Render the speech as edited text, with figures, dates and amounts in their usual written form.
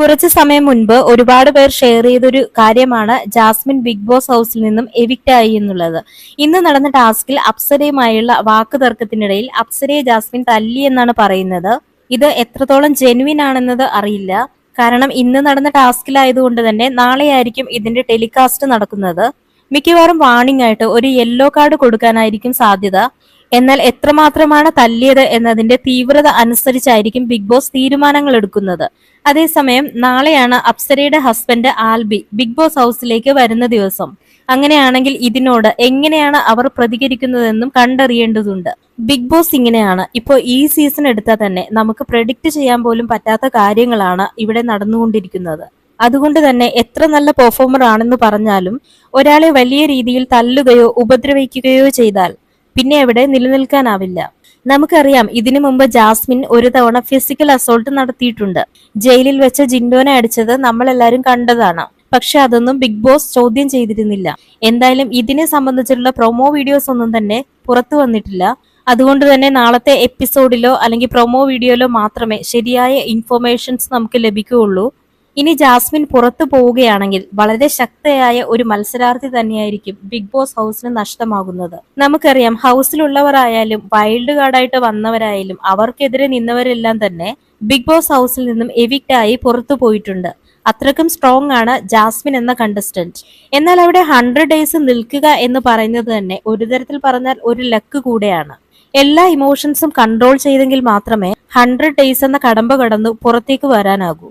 കുറച്ചു സമയം മുൻപ് ഒരുപാട് പേർ ഷെയർ ചെയ്തൊരു കാര്യമാണ് ജാസ്മിൻ ബിഗ് ബോസ് ഹൗസിൽ നിന്നും എവിക്റ്റ് ആയി എന്നുള്ളത്. ഇന്ന് നടന്ന ടാസ്കിൽ അപ്സരയുമായുള്ള വാക്ക് തർക്കത്തിനിടയിൽ അപ്സരയെ ജാസ്മിൻ തല്ലി എന്നാണ് പറയുന്നത്. ഇത് എത്രത്തോളം ജെനുവിൻ ആണെന്നത് അറിയില്ല. കാരണം ഇന്ന് നടന്ന ടാസ്കിലായതുകൊണ്ട് തന്നെ നാളെയായിരിക്കും ഇതിന്റെ ടെലികാസ്റ്റ് നടക്കുന്നത്. മിക്കവാറും വാർണിംഗ് ആയിട്ട് ഒരു യെല്ലോ കാർഡ് കൊടുക്കാനായിരിക്കും സാധ്യത. എന്നാൽ എത്രമാത്രമാണ് തല്ലിയത് എന്നതിന്റെ തീവ്രത അനുസരിച്ചായിരിക്കും ബിഗ് ബോസ് തീരുമാനങ്ങൾ എടുക്കുന്നത്. അതേസമയം നാളെയാണ് അപ്സരയുടെ ഹസ്ബൻഡ് ആൽബി ബിഗ് ബോസ് ഹൗസിലേക്ക് വരുന്ന ദിവസം. അങ്ങനെയാണെങ്കിൽ ഇതിനോട് എങ്ങനെയാണ് അവർ പ്രതികരിക്കുന്നതെന്നും കണ്ടറിയേണ്ടതുണ്ട്. ബിഗ് ബോസ് ഇങ്ങനെയാണ്. ഇപ്പോൾ ഈ സീസൺ എടുത്താൽ തന്നെ നമുക്ക് പ്രെഡിക്റ്റ് ചെയ്യാൻ പോലും പറ്റാത്ത കാര്യങ്ങളാണ് ഇവിടെ നടന്നുകൊണ്ടിരിക്കുന്നത്. അതുകൊണ്ട് തന്നെ എത്ര നല്ല പെർഫോമർ ആണെന്ന് പറഞ്ഞാലും ഒരാളെ വലിയ രീതിയിൽ തല്ലുകയോ ഉപദ്രവിക്കുകയോ ചെയ്താൽ പിന്നെ അവിടെ നിലനിൽക്കാനാവില്ല. നമുക്കറിയാം, ഇതിനു മുമ്പ് ജാസ്മിൻ ഒരു തവണ ഫിസിക്കൽ അസോൾട്ട് നടത്തിയിട്ടുണ്ട്. ജയിലിൽ വെച്ച് ജിൻഡോനെ അടിച്ചത് നമ്മളെല്ലാരും കണ്ടതാണ്. പക്ഷെ അതൊന്നും ബിഗ് ബോസ് ചോദ്യം ചെയ്തിരുന്നില്ല. എന്തായാലും ഇതിനെ സംബന്ധിച്ചുള്ള പ്രൊമോ വീഡിയോസ് ഒന്നും തന്നെ പുറത്തു വന്നിട്ടില്ല. അതുകൊണ്ട് തന്നെ നാളത്തെ എപ്പിസോഡിലോ അല്ലെങ്കിൽ പ്രൊമോ വീഡിയോയിലോ മാത്രമേ ശരിയായ ഇൻഫർമേഷൻസ് നമുക്ക് ലഭിക്കുകയുള്ളൂ. ഇനി ജാസ്മിൻ പുറത്തു പോവുകയാണെങ്കിൽ വളരെ ശക്തയായ ഒരു മത്സരാർത്ഥി തന്നെയായിരിക്കും ബിഗ് ബോസ് ഹൗസിന് നഷ്ടമാകുന്നത്. നമുക്കറിയാം, ഹൗസിലുള്ളവരായാലും വൈൽഡ് കാർഡായിട്ട് വന്നവരായാലും അവർക്കെതിരെ നിന്നവരെല്ലാം തന്നെ ബിഗ് ബോസ് ഹൗസിൽ നിന്നും എവിക്റ്റ് ആയി പുറത്തു പോയിട്ടുണ്ട്. അത്രക്കും സ്ട്രോങ് ആണ് ജാസ്മിൻ എന്ന കണ്ടസ്റ്റന്റ്. എന്നാൽ അവിടെ 100 ഡേയ്സ് നിൽക്കുക എന്ന് പറയുന്നത് തന്നെ ഒരു തരത്തിൽ പറഞ്ഞാൽ ഒരു ലക്ക് കൂടെയാണ്. എല്ലാ ഇമോഷൻസും കൺട്രോൾ ചെയ്തെങ്കിൽ മാത്രമേ 100 ഡേയ്സ് എന്ന കടമ്പ കടന്നു പുറത്തേക്ക് വരാനാകൂ.